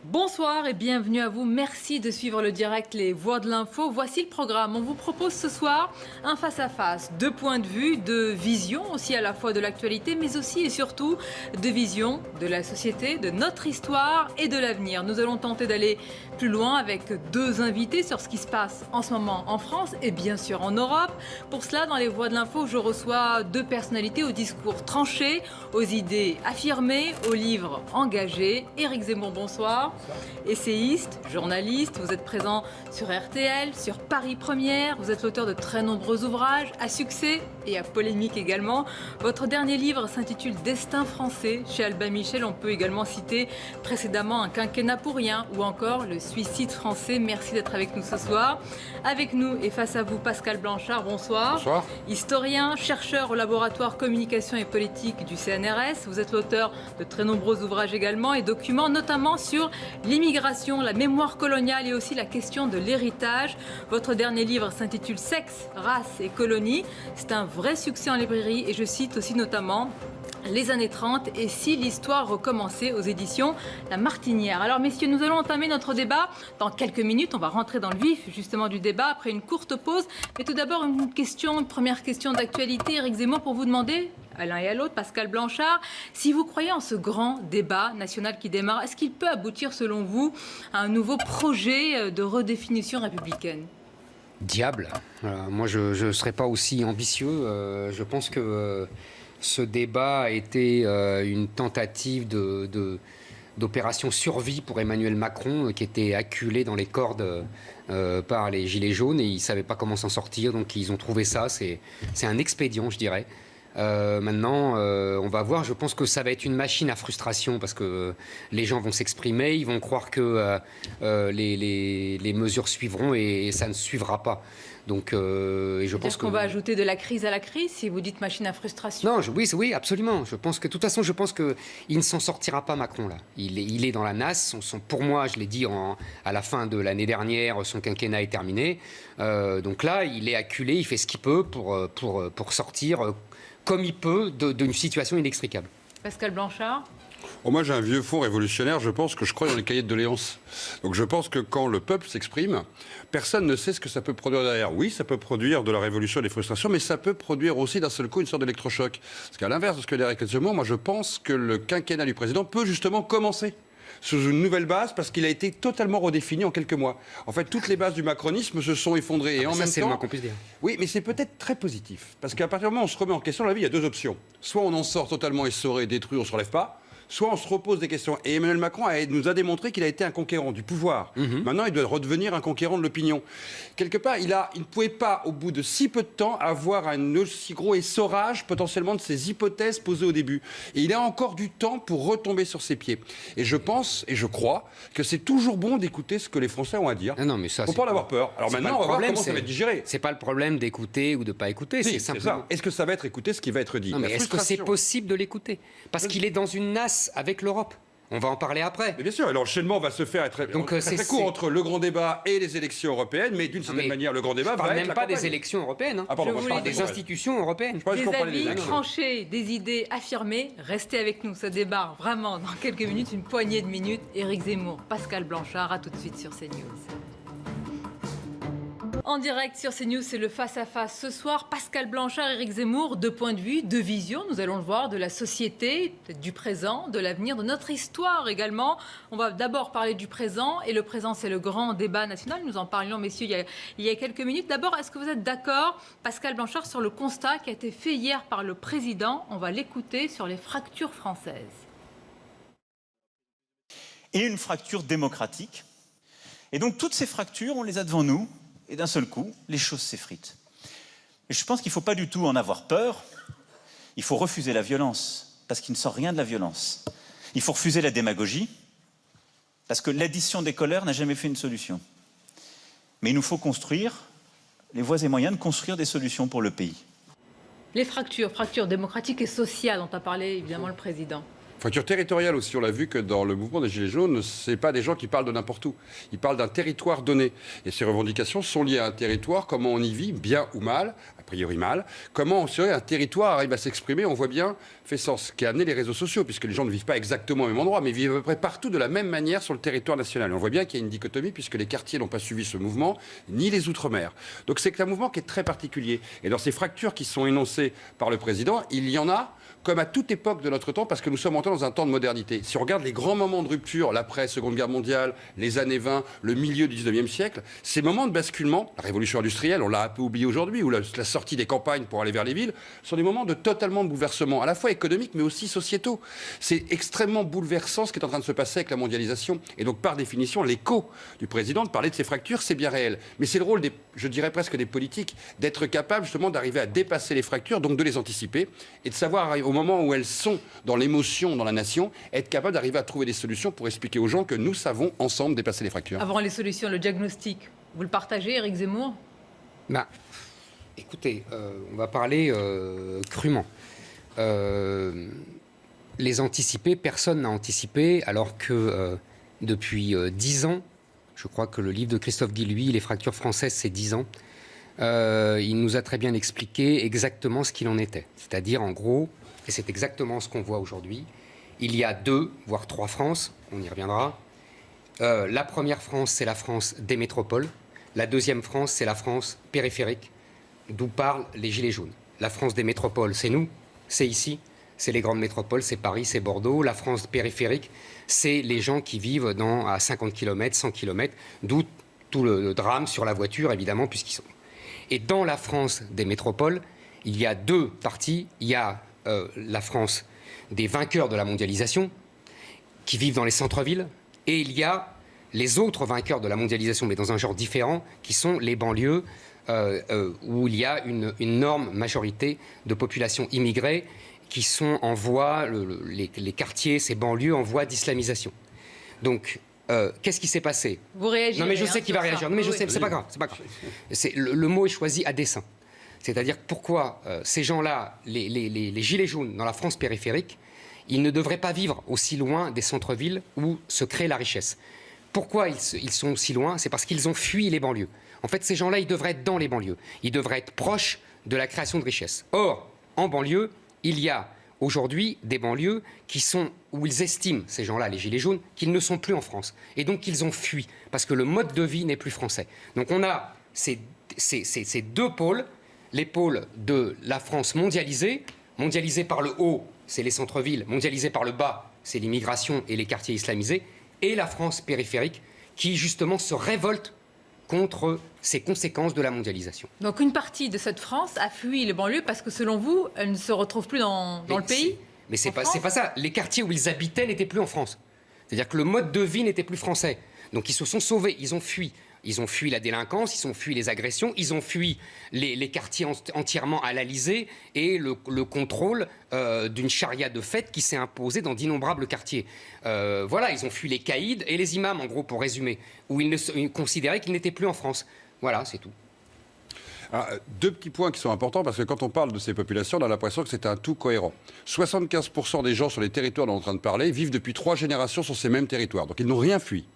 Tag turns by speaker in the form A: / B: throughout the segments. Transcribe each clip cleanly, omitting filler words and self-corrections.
A: Bonsoir et bienvenue à vous. Merci de suivre le direct Les Voix de l'Info. Voici le programme. On vous propose ce soir un face-à-face. Deux points de vue, deux visions aussi à la fois de l'actualité, mais aussi et surtout de vision de la société, de notre histoire et de l'avenir. Nous allons tenter d'aller plus loin avec deux invités sur ce qui se passe en ce moment en France et bien sûr en Europe. Pour cela, dans Les Voix de l'Info, je reçois deux personnalités au discours tranché, aux idées affirmées, aux livres engagés. Éric Zemmour, bonsoir. Essayiste, journaliste, vous êtes présent sur RTL, sur Paris Première, vous êtes l'auteur de très nombreux ouvrages à succès et à polémique également. Votre dernier livre s'intitule Destin français chez Albin Michel. On peut également citer précédemment Un quinquennat pour rien ou encore Le suicide français. Merci d'être avec nous ce soir. Avec nous et face à vous Pascal Blanchard, bonsoir.
B: Bonsoir.
A: Historien, chercheur au laboratoire communication et politique du CNRS. Vous êtes l'auteur de très nombreux ouvrages également et documents notamment sur l'immigration, la mémoire coloniale et aussi la question de l'héritage. Votre dernier livre s'intitule Sexe, race et colonie. C'est un vrai succès en librairie et je cite aussi notamment Les années 30 et si l'histoire recommençait aux éditions La Martinière. Alors messieurs, nous allons entamer notre débat dans quelques minutes. On va rentrer dans le vif justement du débat après une courte pause. Mais tout d'abord une première question d'actualité. Éric Zemmour, pour vous demander à l'un et à l'autre, Pascal Blanchard, si vous croyez en ce grand débat national qui démarre, est-ce qu'il peut aboutir selon vous à un nouveau projet de redéfinition républicaine ?
B: Diable. Moi, je ne serais pas aussi ambitieux. Je pense que ce débat a été une tentative d'opération survie pour Emmanuel Macron, qui était acculé dans les cordes par les Gilets jaunes et ils ne savaient pas comment s'en sortir. Donc, ils ont trouvé ça. C'est un expédient, je dirais. Maintenant, on va voir. Je pense que ça va être une machine à frustration parce que les gens vont s'exprimer, ils vont croire que les mesures suivront et ça ne suivra pas. Donc, et je pense
A: qu'on va ajouter de la crise à la crise si vous dites machine à frustration.
B: Non, oui, absolument. Je pense que, de toute façon, je pense qu'il ne s'en sortira pas, Macron, là. Il est dans la nasse. Pour moi, je l'ai dit à la fin de l'année dernière, son quinquennat est terminé. Donc là, il est acculé, il fait ce qu'il peut pour sortir comme il peut d'une situation inextricable.
A: Pascal Blanchard.
C: Moi, j'ai un vieux fond révolutionnaire. Je pense que je crois dans les cahiers de doléances. Donc, je pense que quand le peuple s'exprime, personne ne sait ce que ça peut produire derrière. Oui, ça peut produire de la révolution et des frustrations, mais ça peut produire aussi d'un seul coup une sorte d'électrochoc. Parce qu'à l'inverse de ce que dit Éric Zemmour, moi, je pense que le quinquennat du président peut justement commencer sous une nouvelle base parce qu'il a été totalement redéfini en quelques mois. En fait, toutes les bases du macronisme se sont effondrées. Et en même
B: c'est
C: temps,
B: le moins qu'on puisse dire.
C: Oui, mais c'est peut-être très positif. Parce qu'à partir du moment où on se remet en question dans la vie, il y a deux options. Soit on en sort totalement essoré, détruit, on ne se relève pas. Soit on se repose des questions. Et Emmanuel Macron nous a démontré qu'il a été un conquérant du pouvoir. Maintenant, il doit redevenir un conquérant de l'opinion. Quelque part, il ne pouvait pas, au bout de si peu de temps, avoir un aussi gros essorage potentiellement de ses hypothèses posées au début. Et il a encore du temps pour retomber sur ses pieds. Et je pense, et je crois, que c'est toujours bon d'écouter ce que les Français ont à dire.
B: Non, mais ça,
C: faut pas en avoir peur. Alors maintenant, on va voir comment ça va être digéré.
B: C'est pas le problème d'écouter ou de ne pas écouter.
C: Si,
B: c'est simplement
C: ça. Est-ce que ça va être écouté, ce qui va être dit?
B: Non, mais est-ce que c'est possible de l'écouter? Parce qu'il est dans une nasse avec l'Europe. On va en parler après.
C: Mais bien sûr, l'enchaînement va se faire très court entre le grand débat et les élections européennes, mais d'une certaine manière, le grand débat va être...
B: Je ne parle même pas des élections européennes. Hein.
A: Je
B: parle des institutions européennes.
A: Des avis tranchés, des idées affirmées. Restez avec nous, ça débarque vraiment dans quelques minutes, une poignée de minutes. Éric Zemmour, Pascal Blanchard, à tout de suite sur CNews. En direct sur CNews, c'est le face-à-face. Ce soir, Pascal Blanchard, Éric Zemmour, deux points de vue, deux visions, nous allons le voir, de la société, du présent, de l'avenir, de notre histoire également. On va d'abord parler du présent, et le présent, c'est le grand débat national. Nous en parlions, messieurs, il y a quelques minutes. D'abord, est-ce que vous êtes d'accord, Pascal Blanchard, sur le constat qui a été fait hier par le président? On va l'écouter sur les fractures françaises.
D: Et une fracture démocratique. Et donc, toutes ces fractures, on les a devant nous. Et d'un seul coup, les choses s'effritent. Et je pense qu'il ne faut pas du tout en avoir peur. Il faut refuser la violence, parce qu'il ne sort rien de la violence. Il faut refuser la démagogie, parce que l'addition des colères n'a jamais fait une solution. Mais il nous faut construire les voies et moyens de construire des solutions pour le pays.
A: Les fractures démocratiques et sociales dont a parlé évidemment le président.
C: Fracture territoriale aussi, on l'a vu que dans le mouvement des Gilets jaunes, ce n'est pas des gens qui parlent de n'importe où. Ils parlent d'un territoire donné. Et ces revendications sont liées à un territoire, comment on y vit, bien ou mal. priori mal. Comment un territoire arrive à s'exprimer? On voit bien, fait sens, ce qui a amené les réseaux sociaux, puisque les gens ne vivent pas exactement au même endroit, mais vivent à peu près partout de la même manière sur le territoire national. Et on voit bien qu'il y a une dichotomie, puisque les quartiers n'ont pas suivi ce mouvement, ni les Outre-mer. Donc c'est un mouvement qui est très particulier. Et dans ces fractures qui sont énoncées par le président, il y en a comme à toute époque de notre temps, parce que nous sommes entrés dans un temps de modernité. Si on regarde les grands moments de rupture, l'après-Seconde Guerre mondiale, les années 20, le milieu du 19e siècle, ces moments de basculement, la révolution industrielle, on l'a un peu oublié aujourd'hui, ou la sortie des campagnes pour aller vers les villes, sont des moments de totalement bouleversement, à la fois économiques, mais aussi sociétaux. C'est extrêmement bouleversant ce qui est en train de se passer avec la mondialisation. Et donc, par définition, l'écho du président de parler de ces fractures, c'est bien réel. Mais c'est le rôle je dirais presque des politiques, d'être capable justement d'arriver à dépasser les fractures, donc de les anticiper, et de savoir au moment où elles sont dans l'émotion, dans la nation, être capable d'arriver à trouver des solutions pour expliquer aux gens que nous savons ensemble dépasser les fractures.
A: Avant les solutions, le diagnostic, vous le partagez, Éric Zemmour?
B: Écoutez, on va parler crûment. Les anticiper, personne n'a anticipé, alors que depuis 10 ans, je crois que le livre de Christophe Guilluy, Les fractures françaises, c'est 10 ans, il nous a très bien expliqué exactement ce qu'il en était. C'est-à-dire, en gros, et c'est exactement ce qu'on voit aujourd'hui, il y a 2, voire 3 France, on y reviendra. La première France, c'est la France des métropoles. La deuxième France, c'est la France périphérique, d'où parlent les Gilets jaunes. La France des métropoles, c'est nous, c'est ici, c'est les grandes métropoles, c'est Paris, c'est Bordeaux. La France périphérique, c'est les gens qui vivent à 50 km, 100 km, d'où tout le drame sur la voiture, évidemment, puisqu'ils sont... Et dans la France des métropoles, il y a 2 parties. Il y a la France des vainqueurs de la mondialisation, qui vivent dans les centres-villes, et il y a les autres vainqueurs de la mondialisation, mais dans un genre différent, qui sont les banlieues, où il y a une énorme majorité de populations immigrées qui sont en voie, les quartiers, ces banlieues, en voie d'islamisation. Donc, qu'est-ce qui s'est passé?
A: Vous réagissez?
B: Non, mais je sais qu'il va réagir. Non, mais je sais, c'est pas grave. Le mot est choisi à dessein. C'est-à-dire pourquoi ces gens-là, les gilets jaunes dans la France périphérique, ils ne devraient pas vivre aussi loin des centres-villes où se crée la richesse. Pourquoi ils sont si loin? C'est parce qu'ils ont fui les banlieues. En fait, ces gens-là, ils devraient être dans les banlieues. Ils devraient être proches de la création de richesse. Or, en banlieue, il y a aujourd'hui des banlieues où ils estiment, ces gens-là, les gilets jaunes, qu'ils ne sont plus en France. Et donc, ils ont fui, parce que le mode de vie n'est plus français. Donc, on a ces 2 pôles. Les pôles de la France mondialisée par le haut, c'est les centres-villes, mondialisée par le bas, c'est l'immigration et les quartiers islamisés, et la France périphérique, qui justement se révolte contre ces conséquences de la mondialisation.
A: Donc une partie de cette France a fui les banlieues parce que selon vous, elle ne se retrouve plus dans le pays?
B: Mais c'est pas ça. Les quartiers où ils habitaient n'étaient plus en France. C'est-à-dire que le mode de vie n'était plus français. Donc ils se sont sauvés, ils ont fui. Ils ont fui la délinquance, ils ont fui les agressions, ils ont fui les quartiers entièrement halalisés et le contrôle d'une charia de fête qui s'est imposée dans d'innombrables quartiers. Voilà, ils ont fui les caïds et les imams, en gros, pour résumer, où ils considéraient qu'ils n'étaient plus en France. Voilà, c'est tout.
C: Alors, 2 petits points qui sont importants, parce que quand on parle de ces populations, on a l'impression que c'est un tout cohérent. 75% des gens sur les territoires dont on est en train de parler vivent depuis 3 générations sur ces mêmes territoires. Donc ils n'ont rien fui.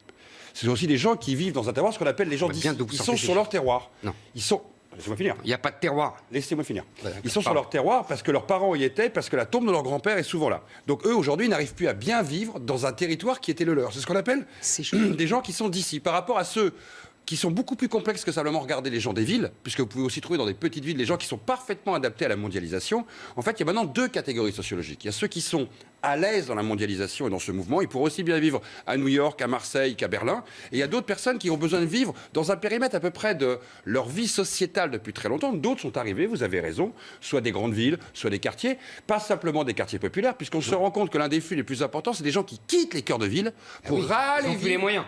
C: C'est aussi des gens qui vivent dans un terroir, ce qu'on appelle les gens d'ici. Ils sont sur leur terroir.
B: Non.
C: Ils sont... Laissez-moi finir.
B: Il n'y a pas de terroir.
C: Laissez-moi finir. Ils sont sur leur terroir parce que leurs parents y étaient, parce que la tombe de leur grand-père est souvent là. Donc eux, aujourd'hui, n'arrivent plus à bien vivre dans un territoire qui était le leur. C'est ce qu'on appelle des gens qui sont d'ici. Par rapport à ceux qui sont beaucoup plus complexes que simplement regarder les gens des villes, puisque vous pouvez aussi trouver dans des petites villes des gens qui sont parfaitement adaptés à la mondialisation. En fait, il y a maintenant 2 catégories sociologiques. Il y a ceux qui sont à l'aise dans la mondialisation et dans ce mouvement. Ils pourraient aussi bien vivre à New York, à Marseille qu'à Berlin. Et il y a d'autres personnes qui ont besoin de vivre dans un périmètre à peu près de leur vie sociétale depuis très longtemps. D'autres sont arrivés, vous avez raison, soit des grandes villes, soit des quartiers, pas simplement des quartiers populaires, puisqu'on se rend compte que l'un des flux les plus importants, c'est des gens qui quittent les cœurs de ville pour aller vivre.
B: Les moyens.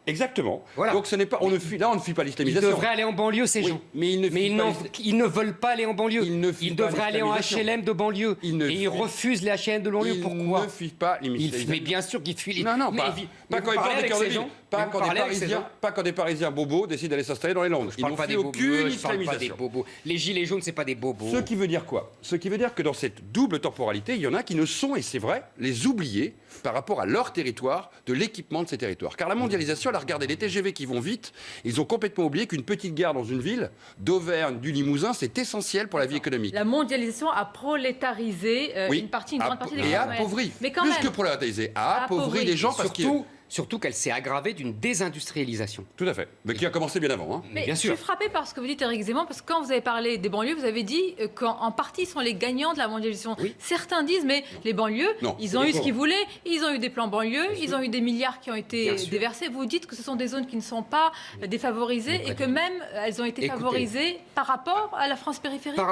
C: Exactement.
B: Voilà.
C: Donc ce n'est pas, on ne fuit pas l'islamisation.
B: Ils devraient aller en banlieue, ces gens.
C: Mais
B: ils ne veulent pas aller en banlieue. Ils devraient aller en HLM de banlieue. Ils refusent les HLM de banlieue. Pourquoi?
C: Ils ne fuient pas l'immigration.
B: Mais bien sûr qu'ils fuient.
C: Non, pas quand ils partent des cœurs de ville. Pas
B: vous
C: quand,
B: parlez avec ces gens.
C: pas quand des Parisiens bobos décident d'aller s'installer dans les Landes.
B: Je
C: Ils
B: parle
C: n'ont
B: pas
C: fait
B: des bobos.
C: aucune
B: Je parle pas des
C: islamisation.
B: bobos. Les gilets jaunes, c'est pas des bobos.
C: Ce qui veut dire quoi? Ce qui veut dire que dans cette double temporalité, il y en a qui ne sont, et c'est vrai, les oubliés par rapport à leur territoire, de l'équipement de ces territoires. Car la mondialisation, elle a regardé les TGV qui vont vite, ils ont complètement oublié qu'une petite gare dans une ville, d'Auvergne, du Limousin, c'est essentiel pour la vie économique.
A: La mondialisation a prolétarisé une grande partie des
C: et
A: classes
C: appauvri,
A: moyennes. Mais quand
C: plus
A: même,
C: que prolétarisé, a appauvri les gens parce que...
B: Surtout qu'elle s'est aggravée d'une désindustrialisation.
C: Tout à fait, mais qui a commencé bien avant. Hein.
A: Mais
B: bien sûr.
A: je suis frappée par ce que vous dites, Éric Zemmour, parce que quand vous avez parlé des banlieues, vous avez dit qu'en partie, ils sont les gagnants de la mondialisation.
B: Oui.
A: Certains disent, mais les banlieues,
C: Non,
A: ils ont
C: c'est
A: eu
C: des
A: ce qu'ils
C: pauvres.
A: voulaient, ils ont eu des plans banlieues, ils ont eu des milliards qui ont été
B: Bien sûr.
A: déversés. Vous dites que ce sont des zones qui ne sont pas défavorisées
B: Mais
A: et
B: pas
A: que
B: du
A: même elles ont été
B: Écoutez.
A: favorisées par rapport à la France périphérique.
B: Par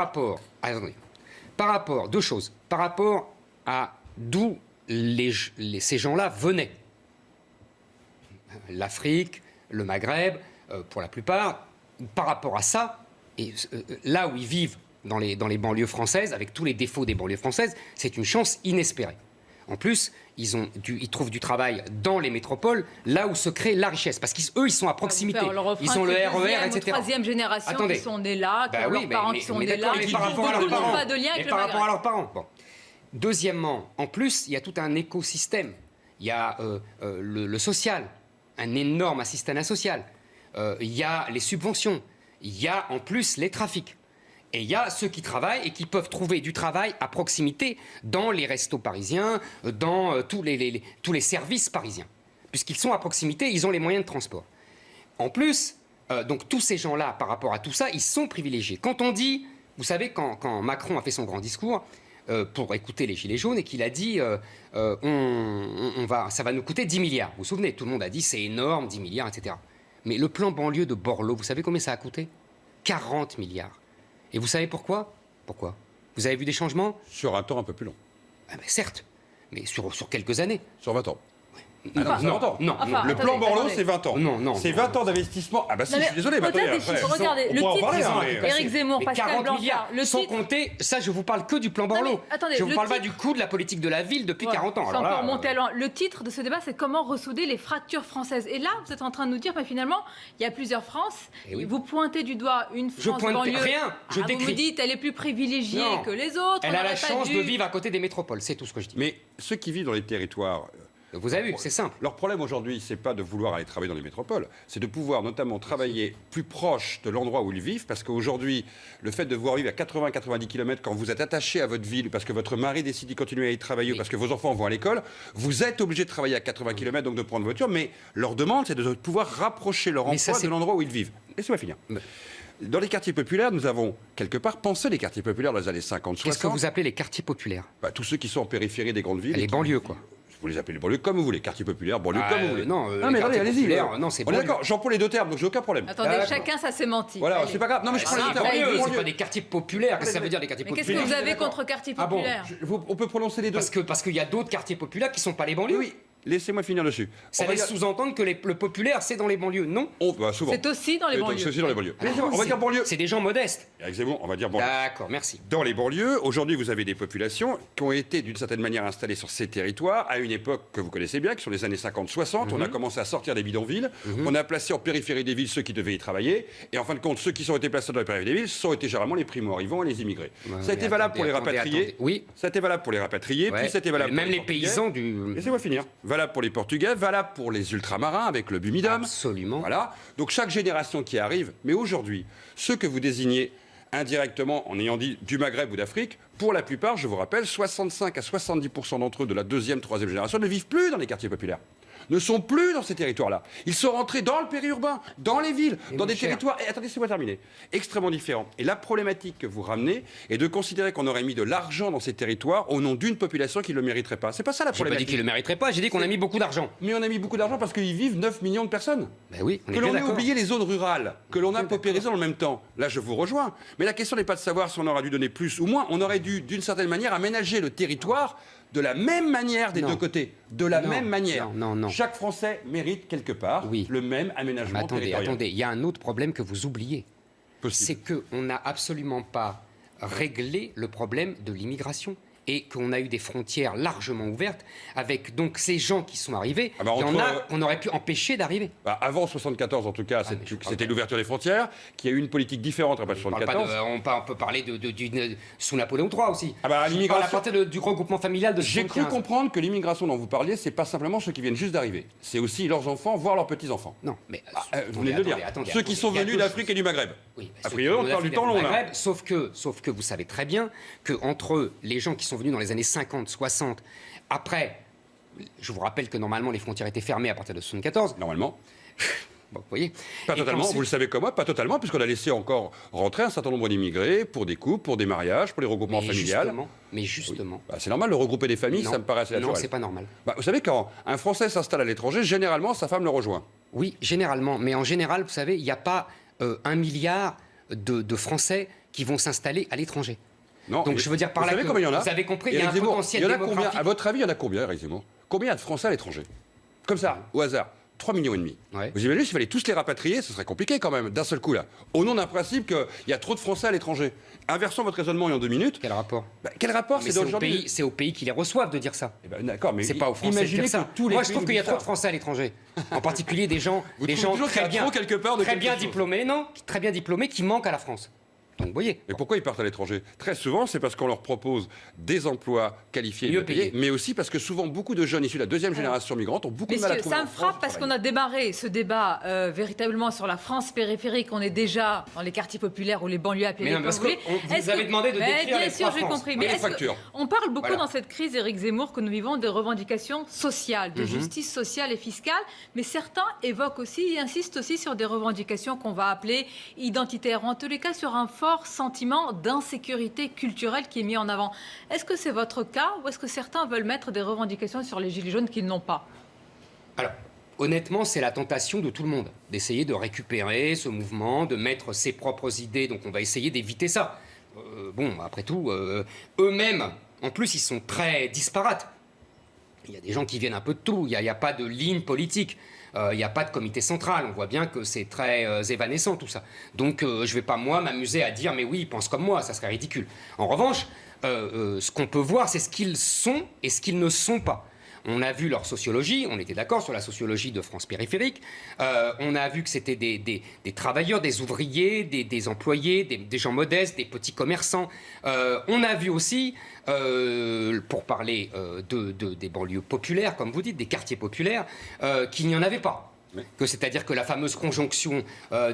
B: rapport, deux choses. Par rapport à d'où ces gens-là venaient. L'Afrique, le Maghreb, pour la plupart. Par rapport à ça, et là où ils vivent dans les banlieues françaises, avec tous les défauts des banlieues françaises, c'est une chance inespérée. En plus, ils trouvent du travail dans les métropoles, là où se crée la richesse. Parce qu'eux, ils sont à proximité. Ils ont le RER, etc.
A: Troisième génération
B: Attendez.
A: qui sont nés là, qui
B: Bah
A: ont
B: oui,
A: leurs parents qui sont nés là,
B: mais
A: qui
B: par rapport à leurs
A: n'ont
B: parents.
A: pas de lien
B: Mais
A: avec le
B: par rapport à
A: Maghreb.
B: leurs parents. Bon. Deuxièmement, en plus, il y a tout un écosystème. Il y a le social, un énorme assistanat social. Il y a les subventions. Il y a en plus les trafics. Et il y a ceux qui travaillent et qui peuvent trouver du travail à proximité dans les restos parisiens, dans tous les services parisiens. Puisqu'ils sont à proximité, ils ont les moyens de transport. En plus, donc tous ces gens-là, par rapport à tout ça, ils sont privilégiés. Quand on dit, vous savez, quand Macron a fait son grand discours pour écouter les Gilets jaunes et qu'il a dit ça va nous coûter 10 milliards. Vous vous souvenez, tout le monde a dit c'est énorme, 10 milliards, etc. Mais le plan banlieue de Borloo, vous savez combien ça a coûté? 40 milliards. Et vous savez pourquoi? Pourquoi? Vous avez vu des changements?
C: Sur un temps un peu plus long.
B: Ah ben certes, mais sur quelques années.
C: Sur 20 ans.
A: Enfin,
C: c'est 20 ans.
B: Non,
A: Enfin,
C: Le plan
A: attendez,
C: Borloo,
A: attendez.
C: c'est 20 ans.
B: Non,
C: C'est 20 ans d'investissement. Ah bah si,
A: Non,
C: je
A: mais
C: suis désolé. mais
A: peut-être
C: attendez,
A: des
C: après,
A: chiffres. Regardez,
C: on
A: le
C: pourra en
A: titre,
C: parler, hein,
B: Ils ont
C: mais-
B: tout cassé.
A: Éric Zemmour,
B: Mais
A: Pascal
B: 40
A: Blanchard,
B: milliards,
A: le
B: sans
A: titre-
B: compter, ça je vous parle que du plan
A: Non, mais
B: Borloo.
A: attendez,
B: Je vous
A: le
B: parle pas
A: titre-
B: du coût de la politique de la ville depuis
A: Voilà,
B: 40 ans.
A: c'est
B: Alors là,
A: encore monté à loin. Le titre de ce débat, c'est comment ressouder les fractures françaises. Et là, vous êtes en train de nous dire, mais finalement, il y a plusieurs France.
B: Eh oui.
A: Vous pointez du doigt une
B: Je
A: France
B: pointe
A: banlieue.
B: rien, je
A: Vous me
B: décris.
A: dites, elle est plus privilégiée
B: Non.
A: que les autres.
B: elle
A: on
B: a la
A: n'aurait pas
B: chance
A: dû.
B: de vivre à côté des métropoles, c'est tout ce que je dis.
C: Mais ceux qui vivent dans les territoires,
B: Vous avez vu, c'est simple.
C: leur problème aujourd'hui, c'est pas de vouloir aller travailler dans les métropoles, c'est de pouvoir notamment travailler plus proche de l'endroit où ils vivent, parce qu'aujourd'hui, le fait de voir vivre à 80-90 km quand vous êtes attaché à votre ville, parce que votre mari décide de continuer à y travailler, ou parce que vos enfants vont à l'école, vous êtes obligé de travailler à 80 km, donc de prendre voiture, mais leur demande, c'est de pouvoir rapprocher leur
B: Mais ça,
C: emploi
B: c'est-
C: de l'endroit où ils vivent. Laissez-moi finir. Dans les quartiers populaires, nous avons quelque part pensé les quartiers populaires dans les années 50-60.
B: Qu'est-ce que vous appelez les quartiers populaires?
C: Tous ceux qui sont en périphérie des grandes villes.
B: Les
C: et qui-
B: banlieues, quoi.
C: Vous les appelez les banlieues comme vous voulez, quartiers populaires, banlieues comme vous voulez.
B: Non,
C: mais
B: les
C: allez,
B: quartiers
C: allez-y.
B: populaires, non, c'est
C: On est
B: banlieue.
C: d'accord, j'emploie les deux termes, donc j'ai aucun problème.
A: Attendez,
B: D'accord.
A: chacun ça sémantique.
C: Voilà,
A: Allez.
C: c'est pas grave. Non, mais je prends les
A: Ah,
C: deux termes.
A: banlieue,
B: C'est pas des quartiers populaires, qu'est-ce que ça veut dire les quartiers
A: Mais qu'est-ce
B: populaires?
A: que vous avez
C: D'accord.
A: contre quartier
B: Ah bon,
A: populaire?
C: On peut prononcer les deux.
B: Parce qu'il y a d'autres quartiers populaires qui sont pas les banlieues.
C: Oui, laissez-moi finir dessus.
B: Ça
C: On va
B: laisse
C: dire-
B: sous-entendre que le populaire, c'est dans les banlieues. Non.
C: souvent.
A: C'est aussi dans les banlieues.
C: C'est aussi dans les banlieues. On va dire banlieue.
B: C'est des gens modestes.
C: Avec Zemmour, on va dire banlieue.
B: D'accord, merci.
C: Dans les banlieues, aujourd'hui, vous avez des populations qui ont été d'une certaine manière installées sur ces territoires à une époque que vous connaissez bien, qui sont les années 50-60. On a commencé à sortir des bidonvilles. On a placé en périphérie des villes ceux qui devaient y travailler. Et en fin de compte, ceux qui sont été placés dans les périphéries des villes sont été généralement les primo-arrivants et les immigrés. ça a été
B: mais
C: valable pour les
B: attendez,
C: rapatriés.
B: attendez. Oui.
C: Ça a été valable pour les rapatriés.
B: Ouais.
C: Puis ça a été valable
B: Même
C: pour
B: les
C: Portugais.
B: paysans du.
C: Laissez-moi finir. Valable pour les Portugais, valable pour les ultramarins avec le Bumidum.
B: Absolument.
C: Voilà. Donc chaque génération qui arrive, mais aujourd'hui, ceux que vous désignez indirectement en ayant dit du Maghreb ou d'Afrique, pour la plupart, je vous rappelle, 65 à 70% d'entre eux de la deuxième, troisième génération ne vivent plus dans les quartiers populaires. Ne sont plus dans ces territoires-là. Ils sont rentrés dans le périurbain, dans les villes, dans des territoires, et attendez, laissez-moi terminer, extrêmement différents. Et la problématique que vous ramenez est de considérer qu'on aurait mis de l'argent dans ces territoires au nom d'une population qui ne le mériterait pas. C'est pas ça la
B: J'ai pas dit
C: problématique.
B: qu'ils le mériteraient pas, j'ai dit qu'on a mis beaucoup d'argent.
C: Mais on a mis beaucoup d'argent parce qu'ils vivent 9 millions de personnes.
B: Ben oui, on est
C: Que
B: bien
C: l'on ait
B: d'accord.
C: oublié les zones rurales, que l'on a paupérisé dans le même temps. Là, je vous rejoins. Mais la question n'est pas de savoir si on aurait dû donner plus ou moins. On aurait dû, d'une certaine manière, aménager le territoire de la même manière des
B: Non.
C: deux côtés. De la
B: Non,
C: même manière.
B: non.
C: Chaque Français mérite quelque part
B: Oui.
C: le même aménagement
B: Mais
C: territorial.
B: attendez, il y a un autre problème que vous oubliez.
C: Possible.
B: C'est qu'on n'a absolument pas réglé le problème de l'immigration. et qu'on a eu des frontières largement ouvertes, avec donc ces gens qui sont arrivés,
C: Ah bah,
B: il y en
C: entre-
B: a qu'on aurait pu empêcher d'arriver.
C: Avant 74, en tout cas,
B: mais je parle
C: c'était
B: pas.
C: l'ouverture des frontières, qui a eu une politique différente après
B: On, parle pas
C: 74.
B: on peut parler sous Napoléon III aussi.
C: Ah bah,
B: Je
C: l'immigration-
B: parle à partir du regroupement familial de
C: J'ai cru
B: 75.
C: comprendre que l'immigration dont vous parliez, c'est pas simplement ceux qui viennent juste d'arriver. C'est aussi leurs enfants, voire leurs petits-enfants.
B: Non, mais
C: Vous venez de le dire. Ceux qui sont venus d'Afrique et du Maghreb.
B: Oui,
C: A priori, on parle du temps long, là.
B: Sauf que vous savez très bien qu'entre les gens qui sont venus dans les années 50, 60, après, je vous rappelle que normalement les frontières étaient fermées à partir de 74.
C: Normalement.
B: Bon, vous voyez.
C: Pas
B: Et
C: totalement,
B: qu'ensuite-
C: vous le savez comme moi, pas totalement, puisqu'on a laissé encore rentrer un certain nombre d'immigrés pour des couples, pour des mariages, pour les regroupements familiales.
B: Mais justement.
C: Bah, c'est normal de regrouper des familles,
B: Non,
C: ça me paraît assez
B: non,
C: naturel.
B: c'est pas normal.
C: Bah, vous savez, quand un Français s'installe à l'étranger, généralement, sa femme le rejoint.
B: Oui, généralement. Mais en général, vous savez, il n'y a pas 1 milliard de Français qui vont s'installer à l'étranger.
C: Non,
B: Donc je veux dire par
C: vous
B: là
C: savez
B: que
C: combien il y en a
B: vous avez compris, il y a
C: Éric
B: un
C: Zemmour,
B: potentiel
C: il y en a combien,
B: démographique.
C: à votre avis, il y en a combien, Éric Zemmour? Combien il y a de Français à l'étranger? Comme ça, au hasard. 3,5 millions.
B: Ouais.
C: Vous imaginez, s'il fallait tous les rapatrier, ce serait compliqué quand même, d'un seul coup là. Au nom d'un principe qu'il y a trop de Français à l'étranger. Inversons votre raisonnement en 2 minutes.
B: Quel rapport?
C: Quel rapport
B: Mais
C: c'est
B: c'est au
C: d'aujourd'hui
B: pays qui les reçoivent de dire ça.
C: Eh ben, d'accord, mais
B: C'est pas aux Français de
C: imaginez
B: dire ça.
C: que tous les
B: Moi, je
C: pays
B: trouve qu'il y a
C: disent
B: trop
C: ça.
B: de Français à l'étranger. En particulier des gens,
C: Vous trouvez toujours qu'il y a trop quelque part de
B: très
C: quelque
B: bien
C: chose.
B: diplômés, non, très bien diplômés, qui manquent à la France. Donc, vous voyez.
C: Et pourquoi ils partent à l'étranger? Très souvent, c'est parce qu'on leur propose des emplois qualifiés et
B: Mieux
C: bien payés,
B: payés.
C: mais aussi parce que souvent, beaucoup de jeunes issus de la deuxième génération migrante ont beaucoup de mal à
A: Messieurs,
C: trouver
A: ça
C: en
A: me
C: France
A: frappe
C: du
A: parce
C: travail.
A: qu'on a démarré ce débat véritablement sur la France périphérique. On est déjà dans les quartiers populaires ou les banlieues appelées
B: Mais non,
A: comme
B: parce
A: vous voulez.
B: que vous
A: Est-ce
B: avez
A: que-
B: demandé de
A: Mais
B: décrire
A: bien
B: les
A: sûr,
B: trois
A: j'ai
B: France.
A: compris.
C: Et
A: Mais
C: les
A: est-ce que-
C: fractures.
A: on parle beaucoup
B: Voilà.
A: dans cette crise, Éric Zemmour, que nous vivons de revendications sociales, de justice sociale et fiscale. Mais certains évoquent aussi et insistent aussi sur des revendications qu'on va appeler identitaires, ou en tous les cas sur un fort sentiment d'insécurité culturelle qui est mis en avant. Est-ce que c'est votre cas ou est-ce que certains veulent mettre des revendications sur les gilets jaunes qu'ils n'ont pas?
B: Alors, honnêtement, c'est la tentation de tout le monde, d'essayer de récupérer ce mouvement, de mettre ses propres idées. Donc, on va essayer d'éviter ça. Bon, après tout, eux-mêmes, en plus, ils sont très disparates. Il y a des gens qui viennent un peu de tout. Il n'y a pas de ligne politique. Il n'y a pas de comité central. On voit bien que c'est très évanescent tout ça. Donc je ne vais pas, moi, m'amuser à dire « mais oui, ils pensent comme moi », ça serait ridicule. En revanche, ce qu'on peut voir, c'est ce qu'ils sont et ce qu'ils ne sont pas. On a vu leur sociologie, on était d'accord sur la sociologie de France périphérique. On a vu que c'était des travailleurs, des ouvriers, des employés, des gens modestes, des petits commerçants. On a vu aussi, pour parler des banlieues populaires, comme vous dites, des quartiers populaires, qu'il n'y en avait pas. Que c'est-à-dire que la fameuse conjonction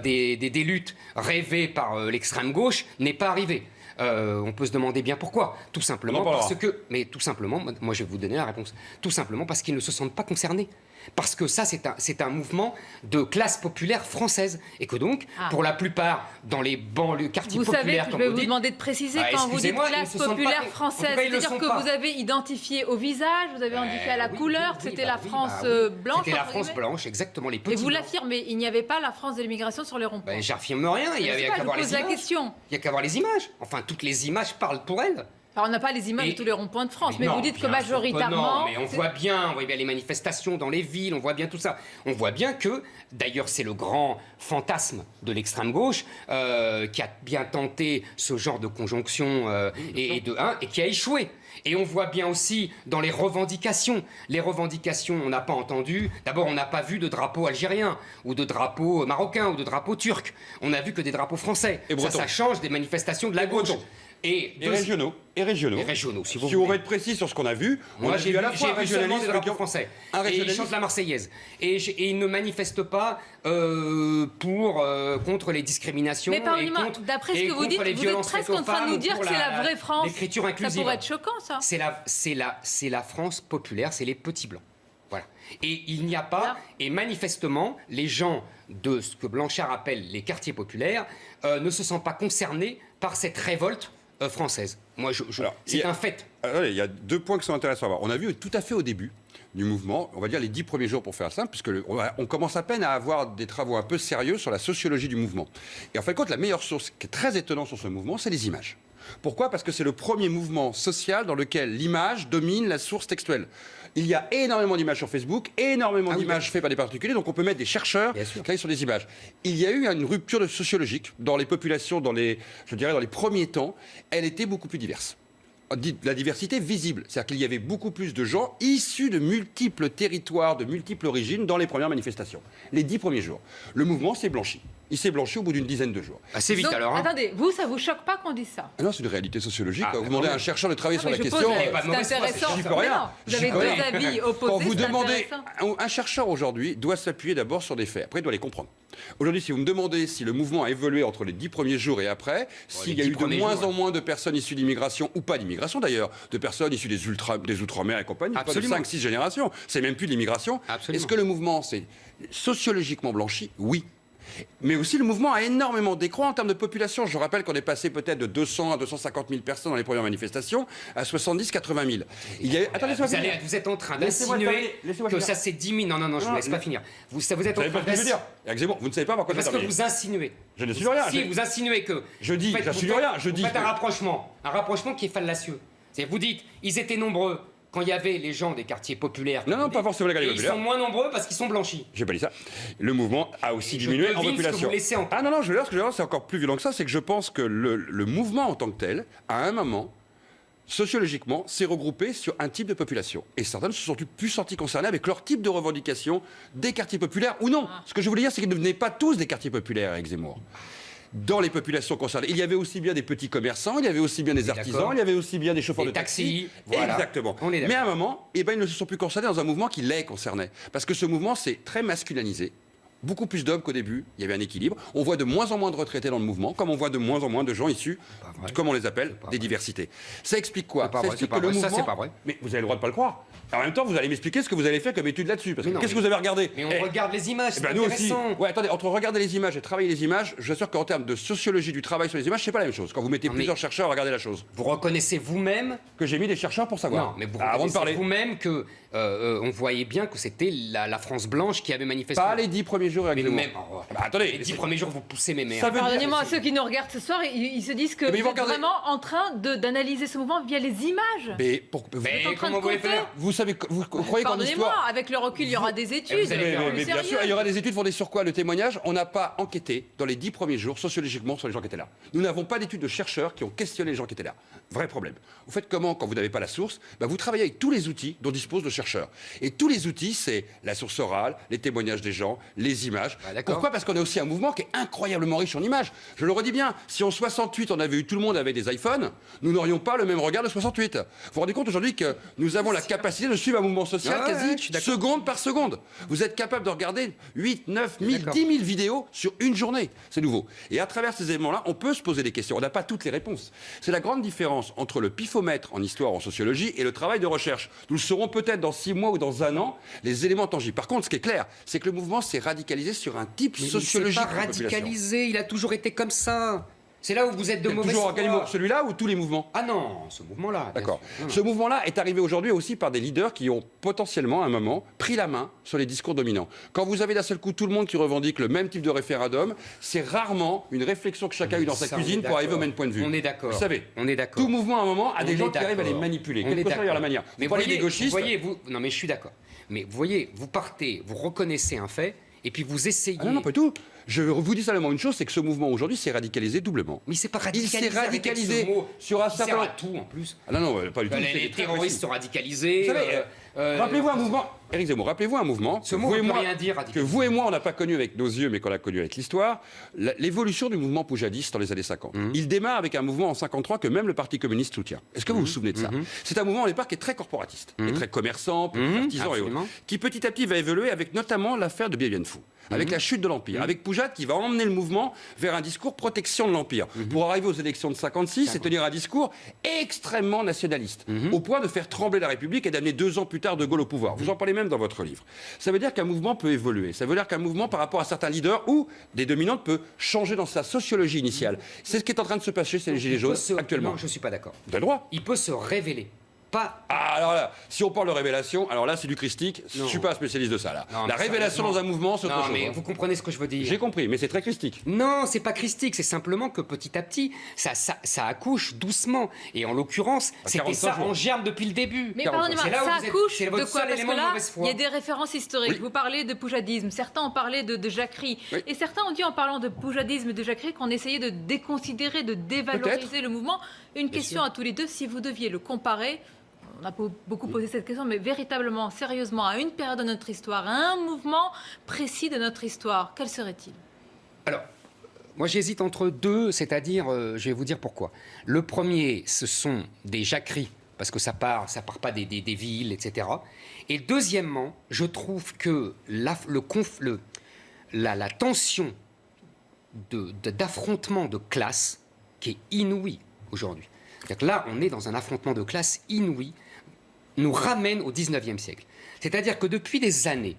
B: des luttes rêvées par l'extrême gauche n'est pas arrivée. On peut se demander bien pourquoi. Tout simplement parce que... Mais tout simplement, moi je vais vous donner la réponse. Tout simplement parce qu'ils ne se sentent pas concernés. Parce que ça, c'est un mouvement de classe populaire française. Et que donc, pour la plupart, dans les banlieues, quartiers
A: Vous savez
B: populaires,
A: que je
B: comme
A: vais
B: vous
A: vous
B: dites...
A: demander de préciser
B: Bah,
A: quand vous dites
B: excusez-moi, ils
A: classe
B: ne se sentent
A: populaire
B: pas- en
A: française.
B: tout cas, ils le
A: C'est-à-dire
B: sont
A: que
B: pas.
A: vous avez identifié au visage, vous avez indiqué à la
B: Oui,
A: couleur,
B: oui,
A: que c'était
B: bah
A: la
B: oui,
A: France
B: bah oui.
A: blanche.
B: C'était la
A: entre
B: France
A: guillemets.
B: blanche, exactement, les
A: Et
B: petits
A: vous
B: blancs.
A: l'affirmez, il n'y avait pas la France de l'immigration sur les ronds-points.
B: Ben, j'affirme rien, il n'y
A: Je
B: a
A: sais
B: qu'à
A: pas, je
B: voir les
A: pose la
B: images.
A: question.
B: Il n'y a qu'à voir les images. Enfin, toutes les images parlent pour elles.
A: Alors, on n'a pas les images
B: Et-
A: de tous les ronds-points de France, mais
B: non,
A: vous dites que
B: bien sûr
A: majoritairement...
B: non, mais on voit bien les manifestations dans les villes, on voit bien tout ça. On voit bien que, d'ailleurs, c'est le grand fantasme de l'extrême gauche qui a bien tenté ce genre de conjonction et qui a échoué. Et on voit bien aussi dans les revendications. Les revendications, on n'a pas entendu. D'abord, on n'a pas vu de drapeau algérien, ou de drapeau marocain, ou de drapeau turc. On n'a vu que des drapeaux français.
C: Et bretons.
B: Ça change des manifestations de la gauche.
C: bretons.
B: Et
C: Régionaux. Et régionaux.
B: Et régionaux, si vous
C: Si on
B: voulez.
C: va être précis sur ce qu'on a vu, on
B: Moi,
C: a vu à la fois un
B: j'ai vu seulement des
C: régionaliste
B: drapeaux français.
C: un
B: Et ils
C: régionaliste.
B: chantent la Marseillaise. Et ils ne manifestent pas contre les discriminations.
A: Mais
B: et
A: pardonnez-moi,
B: contre-
A: d'après ce
B: et
A: que vous
B: contre
A: dites,
B: les
A: vous êtes
B: violences
A: presque
B: faites aux
A: en train de
B: femmes
A: nous
B: ou
A: dire
B: pour
A: que c'est la vraie France.
B: l'écriture
A: Ça
B: inclusive.
A: pourrait être choquant, ça.
B: C'est la France populaire, c'est les petits blancs. Voilà. Et il n'y a pas,
A: Là.
B: et manifestement, les gens de ce que Blanchard appelle les quartiers populaires ne se sentent pas concernés par cette révolte française. Moi,
C: Alors,
B: c'est un fait.
C: Alors, il y a 2 points qui sont intéressants à voir. On a vu tout à fait au début du mouvement, on va dire les 10 premiers jours pour faire simple, puisque on commence à peine à avoir des travaux un peu sérieux sur la sociologie du mouvement. Et en fin de compte, la meilleure source qui est très étonnante sur ce mouvement, c'est les images. Pourquoi ? Parce que c'est le premier mouvement social dans lequel l'image domine la source textuelle. Il y a énormément d'images sur Facebook, énormément d'images faites par des particuliers, donc on peut mettre des chercheurs
B: Bien sûr.
C: qui travaillent sur des images. Il y a eu une rupture sociologique dans les populations, dans les premiers temps, elle était beaucoup plus diverse. la diversité visible. C'est-à-dire qu'il y avait beaucoup plus de gens issus de multiples territoires, de multiples origines dans les premières manifestations. Les 10 premiers jours. Le mouvement s'est blanchi. Il s'est blanchi au bout d'une dizaine de jours.
B: Assez vite
A: Donc,
B: alors. Hein.
A: Attendez, vous, ça vous choque pas qu'on dise ça?
C: Ah non, c'est une réalité sociologique.
B: Ah,
C: Quand vous demandez à un chercheur de travailler sur la question...
A: C'est intéressant.
C: J'y peux rien.
A: Mais non, vous avez
C: J'y peux
A: deux
C: rien.
A: avis opposés.
C: Quand vous
A: c'est
C: demandez,
A: intéressant.
C: un chercheur aujourd'hui doit s'appuyer d'abord sur des faits. Après, il doit les comprendre. Aujourd'hui, si vous me demandez si le mouvement a évolué entre les 10 premiers jours et après, s'il y a eu de moins en moins de personnes issues d'immigration, ou pas d'immigration d'ailleurs, de personnes issues des Outre-mer et compagnie, pas de 5-6 générations, c'est même plus de l'immigration. Est-ce que le mouvement s'est sociologiquement blanchi? Oui. Mais aussi, le mouvement a énormément décroît en termes de population. Je rappelle qu'on est passé peut-être de 200 à 250 000 personnes dans les premières manifestations à 70-80 000. Attendez,
B: vous êtes en train d'insinuer que ça s'est diminué. Non, je ne vous laisse pas finir. Vous êtes en train
C: pas ce que je veux dire. Zemmour, vous ne savez pas par quoi je
B: Parce que vous insinuez.
C: Je ne suis rien.
B: Si, vous insinuez que...
C: Je dis, j'insinue rien. Je dis.
B: Vous faites un rapprochement qui est fallacieux. Vous dites, ils étaient nombreux quand il y avait les gens des quartiers populaires.
C: Non, pas forcément les quartiers populaires.
B: Ils sont moins nombreux parce qu'ils sont blanchis.
C: J'ai pas dit ça. Le mouvement a aussi diminué en population.
B: Ce que vous laissez en...
C: Ah non, je veux dire, ce que je veux dire, c'est encore plus violent que ça, c'est que je pense que le mouvement en tant que tel, à un moment, sociologiquement, s'est regroupé sur un type de population. Et certains ne se sont plus sentis concernés avec leur type de revendication des quartiers populaires ou non. Ce que je voulais dire, c'est qu'ils ne venaient pas tous des quartiers populaires avec Zemmour. Dans les populations concernées, il y avait aussi bien des petits commerçants, il y avait aussi bien des artisans, il y avait aussi bien des chauffeurs de taxi.
B: Voilà.
C: Exactement. Mais à un moment, ils ne se sont plus concernés dans un mouvement qui les concernait. Parce que ce mouvement s'est très masculinisé. Beaucoup plus d'hommes qu'au début, il y avait un équilibre. On voit de moins en moins de retraités dans le mouvement, comme on voit de moins en moins de gens issus, comme on les appelle, des diversités. Ça explique quoi? Ça explique que le mouvement...
B: Ça, c'est pas vrai.
C: Mais vous avez le droit de pas le croire. En même temps, vous allez m'expliquer ce que vous avez fait comme étude là-dessus. Parce que qu'est-ce que vous avez regardé?
B: Mais on regarde les images, c'est
C: nous aussi.
B: intéressant.
C: Ouais, attendez, entre regarder les images et travailler les images, je suis sûr qu'en termes de sociologie du travail sur les images, c'est pas la même chose. Quand vous mettez plusieurs chercheurs à regarder la chose.
B: Vous reconnaissez vous-même
C: que j'ai mis des chercheurs pour savoir.
B: Non, mais vous
C: avant de parler
B: vous-même que on voyait bien que c'était la France blanche qui avait manifesté.
C: Pas les 10 premiers jours avec
B: mais
C: Zemmour.
B: même.
C: Attendez,
B: les 10 premiers jours, vous poussez mes mères.
A: Pardonnez-moi, ceux qui nous regardent ce soir, ils se disent que vous êtes vraiment en train d'analyser ce mouvement via les images.
C: Mais
B: comment vous voulez faire?
C: Vous savez, vous croyez qu'en histoire...
A: Pardonnez-moi, avec le recul, il y aura des études.
C: Mais bien sûr, il y aura des études fondées sur quoi? Le témoignage, on n'a pas enquêté dans les 10 premiers jours sociologiquement sur les gens qui étaient là. Nous n'avons pas d'études de chercheurs qui ont questionné les gens qui étaient là. Vrai problème. Vous faites comment quand vous n'avez pas la source? Vous travaillez avec tous les outils dont disposent nos chercheurs. Et tous les outils, c'est la source orale, les témoignages des gens, les images. Pourquoi? Parce qu'on a aussi un mouvement qui est incroyablement riche en images. Je le redis bien, si en 68 on avait eu tout le monde avec des iPhones, nous n'aurions pas le même regard de 68. Vous vous rendez compte aujourd'hui que nous avons la capacité de suivre un mouvement social quasi seconde par seconde. Vous êtes capable de regarder 8, 9 000, 10 000 vidéos sur une journée. C'est nouveau. Et à travers ces éléments-là, on peut se poser des questions. On n'a pas toutes les réponses. C'est la grande différence entre le pifomètre en histoire, en sociologie, et le travail de recherche. Nous le saurons peut-être dans 6 mois ou dans un an, les éléments tangibles. Par contre, ce qui est clair, c'est que le mouvement s'est radicalisé sur un type sociologique.
B: Il s'est pas radicalisé, il a toujours été comme ça. C'est là où vous êtes de mauvaise foi.
C: Toujours celui-là ou tous les mouvements?
B: Ah non, ce mouvement-là.
C: D'accord. Ce mouvement-là est arrivé aujourd'hui aussi par des leaders qui ont potentiellement, à un moment, pris la main sur les discours dominants. Quand vous avez d'un seul coup tout le monde qui revendique le même type de référendum, c'est rarement une réflexion que chacun a eue dans sa cuisine pour arriver au même point de vue.
B: On est d'accord.
C: Vous savez,
B: on est d'accord.
C: Tout mouvement, à un moment, a des gens qui arrivent à les manipuler. Quelle que soit la manière.
B: Mais
C: vous voyez des gauchistes.
B: Non, mais je suis d'accord. Mais vous voyez, vous partez, vous reconnaissez un fait, et puis vous essayez.
C: Ah non, pas tout. Je vous dis seulement une chose, c'est que ce mouvement aujourd'hui s'est radicalisé doublement.
B: Mais c'est pas radicalisé.
C: Il s'est radicalisé sur un certain.
B: Il sert à tout en plus.
C: Ah non, pas du tout.
B: Les terroristes sont radicalisés.
C: Vous savez, rappelez-vous un mouvement. Éric Zemmour, rappelez-vous un mouvement
B: ce mot ne peut rien dire,
C: que vous et moi on n'a pas connu avec nos yeux, mais qu'on a connu avec l'histoire. L'évolution du mouvement poujadiste dans les années 50. Il démarre avec un mouvement en 53 que même le Parti communiste soutient. Est-ce que vous vous souvenez de ça? C'est un mouvement au départ qui est très corporatiste, qui est très commerçant, artisan et autres, qui petit à petit va évoluer avec notamment l'affaire de Bien Bien Phu. Avec la chute de l'Empire, avec Poujade qui va emmener le mouvement vers un discours protection de l'Empire, pour arriver aux élections de 56 et tenir un discours extrêmement nationaliste, au point de faire trembler la République et d'amener 2 ans plus tard De Gaulle au pouvoir. Vous en parlez même dans votre livre. Ça veut dire qu'un mouvement peut évoluer, ça veut dire qu'un mouvement par rapport à certains leaders ou des dominantes peut changer dans sa sociologie initiale. C'est ce qui est en train de se passer chez les Gilets jaunes actuellement.
B: Non, je ne suis pas d'accord.
C: Vous avez le droit.
B: Il peut se révéler. Pas...
C: Ah, alors là, si on parle de révélation, alors là, c'est du christique. Je
B: Non.
C: suis pas un spécialiste de ça, là.
B: Non,
C: La
B: mais
C: révélation
B: sérieusement.
C: dans un mouvement, c'est autre
B: Non,
C: chose.
B: mais
C: hein.
B: vous comprenez ce que je veux dire.
C: J'ai compris, mais c'est très christique.
B: Non, c'est pas christique, c'est simplement que petit à petit, ça accouche doucement. Et en l'occurrence, c'était
C: 45
B: ça
C: jours.
B: en germe depuis le début.
A: Mais
C: 45.
A: pardonnez-moi,
B: C'est là où
A: ça
B: vous êtes-
A: accouche
B: c'est
A: de
B: votre
A: quoi?
B: seul
A: Parce que
B: élément de
A: là,
B: mauvaise foi.
A: il y a des références historiques.
C: Oui.
A: Vous parlez de poujadisme, certains ont parlé de jacquerie.
C: Oui.
A: Et certains ont dit en parlant de poujadisme et de jacquerie qu'on essayait de déconsidérer, de dévaloriser le mouvement. Une question à tous les deux, si vous deviez le comparer, on a beaucoup posé cette question, mais véritablement, sérieusement, à une période de notre histoire, à un mouvement précis de notre histoire, quel serait-il?
B: Alors, moi j'hésite entre deux, c'est-à-dire, je vais vous dire pourquoi. Le premier, ce sont des jacqueries, parce que ça part pas des villes, etc. Et deuxièmement, je trouve que la tension d'affrontement de classe qui est inouïe aujourd'hui. C'est-à-dire que là, on est dans un affrontement de classe inouï, nous ramène au 19e siècle. C'est-à-dire que depuis des années,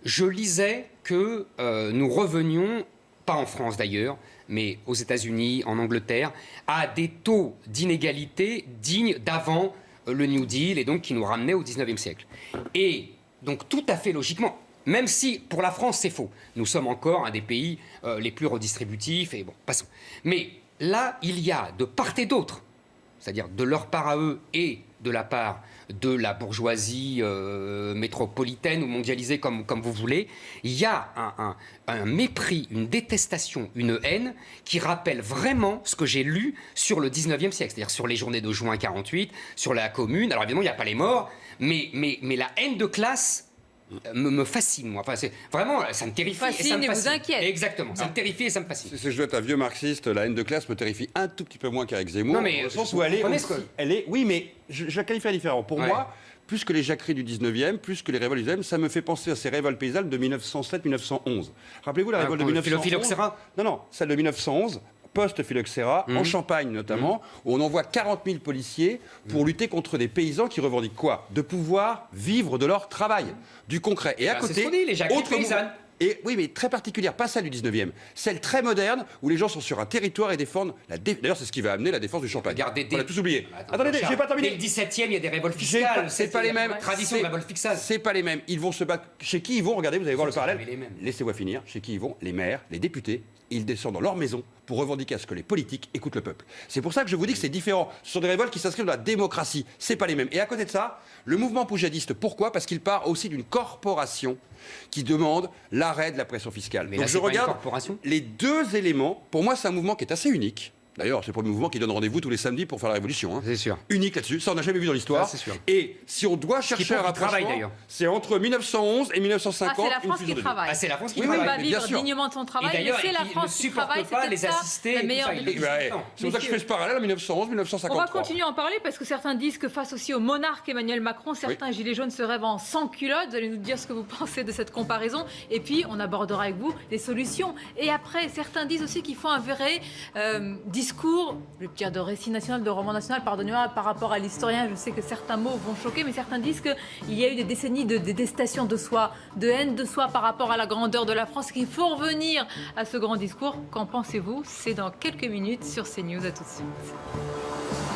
B: je lisais que nous revenions, pas en France d'ailleurs, mais aux États-Unis, en Angleterre, à des taux d'inégalité dignes d'avant le New Deal et donc qui nous ramenaient au 19e siècle. Et donc tout à fait logiquement, même si pour la France c'est faux, nous sommes encore un des pays les plus redistributifs et bon, passons. Mais là, il y a de part et d'autre, c'est-à-dire de leur part à eux et de la part de la bourgeoisie métropolitaine ou mondialisée comme vous voulez, il y a un mépris, une détestation, une haine qui rappelle vraiment ce que j'ai lu sur le 19e siècle, c'est-à-dire sur les journées de juin 48, sur la Commune. Alors évidemment, il n'y a pas les morts, mais la haine de classe me fascine, moi. Enfin, c'est vraiment, ça me terrifie et ça
A: Fascine
B: me
A: et vous
B: fascine.
A: inquiète.
B: Exactement, ça me terrifie et ça me fascine.
C: Si je dois être un vieux marxiste, la haine de classe me terrifie un tout petit peu moins qu'Éric Zemmour.
B: Non, mais
C: au sens
B: vous
C: où elle est,
B: comprenez ce que-
C: elle est. Oui, mais je la qualifie différent. Pour
B: Ouais.
C: moi, plus que les jacqueries du 19e, plus que les révoltes du 19e, ça me fait penser à ces révoltes paysannes de 1907-1911. Rappelez-vous la révolte de
B: pour le
C: 1911
B: phylloxéra.
C: Non, celle de 1911. Post-phylloxéra, en Champagne notamment, où on envoie 40 000 policiers pour lutter contre des paysans qui revendiquent quoi? De pouvoir vivre de leur travail, du concret. Et à
B: Bah, c'est
C: côté,
B: ce qu'on dit, les jacqueries
C: autre mouvement-
B: paysannes.
C: Et oui, mais très particulière, pas celle du 19e, celle très moderne où les gens sont sur un territoire et défendent D'ailleurs, c'est ce qui va amener la défense du Champagne.
B: Regardez,
C: On a tous oublié.
B: Attends,
C: Attendez, j'ai pas
B: Dès
C: terminé.
B: le 17e, il y a des révoltes
C: J'ai
B: fiscales.
C: pas- c'est pas les mêmes.
B: Tradition de
C: C'est-
B: révolte fiscale.
C: C'est pas les mêmes. Ils vont se battre. Chez qui ils vont? Regardez, vous allez voir le
B: C'est
C: parallèle.
B: jamais les mêmes.
C: Laissez-moi finir. Chez qui ils vont? Les maires, les députés. Ils descendent dans leur maison pour revendiquer à ce que les politiques écoutent le peuple. C'est pour ça que je vous dis que c'est différent. Ce sont des révoltes qui s'inscrivent dans la démocratie. C'est pas les mêmes. Et à côté de ça, le mouvement poujadiste, pourquoi? Parce qu'il part aussi d'une corporation qui demande l'arrêt de la pression fiscale.
B: Mais
C: Donc
B: là,
C: je
B: c'est pas une
C: regarde
B: corporation.
C: les deux éléments. Pour moi, c'est un mouvement qui est assez unique. D'ailleurs, c'est pas le mouvement qui donne rendez-vous tous les samedis pour faire la révolution. Hein.
B: C'est sûr.
C: Unique là-dessus, ça on n'a jamais vu dans l'histoire.
B: Ça, c'est sûr.
C: Et si on doit chercher
B: prouve
C: un
B: qu'il travaille,
C: rapprochement,
B: d'ailleurs.
C: c'est entre 1911 et
A: Ah,
C: 1950.
A: c'est la
C: une
A: France
C: fusion
A: qui
C: des deux.
A: travaille.
B: Ah, c'est la France qui
A: Oui, on
B: travaille.
A: va
C: mais bien
A: vivre
C: sûr.
A: dignement de son travail,
B: Et d'ailleurs,
A: mais c'est la
B: il
A: France
B: ne
A: qui
B: supporte
A: travaille.
B: pas
A: C'est
B: les
A: peut-être ça,
B: assistés et
A: la
B: tout
A: meilleure
B: ça.
A: des
B: Il
C: Et
B: est-
C: ouais,
A: leçons.
C: c'est pour ça que je
A: Messieurs.
C: fais ce parallèle en 1911,
A: On
C: 1953.
A: va continuer à en parler parce que certains disent que face aussi au monarque Emmanuel Macron, certains gilets jaunes se rêvent en sans culottes. Vous allez nous dire ce que vous pensez de cette comparaison. Et puis, on abordera avec vous les solutions. Et après, certains disent aussi qu'il faut un vrai discours, je vais dire de récit national, de roman national, pardonnez-moi, par rapport à l'historien. Je sais que certains mots vont choquer, mais certains disent qu'il y a eu des décennies de détestation de soi, de haine de soi par rapport à la grandeur de la France, qu'il faut revenir à ce grand discours. Qu'en pensez-vous? C'est dans quelques minutes sur CNews. À tout de suite.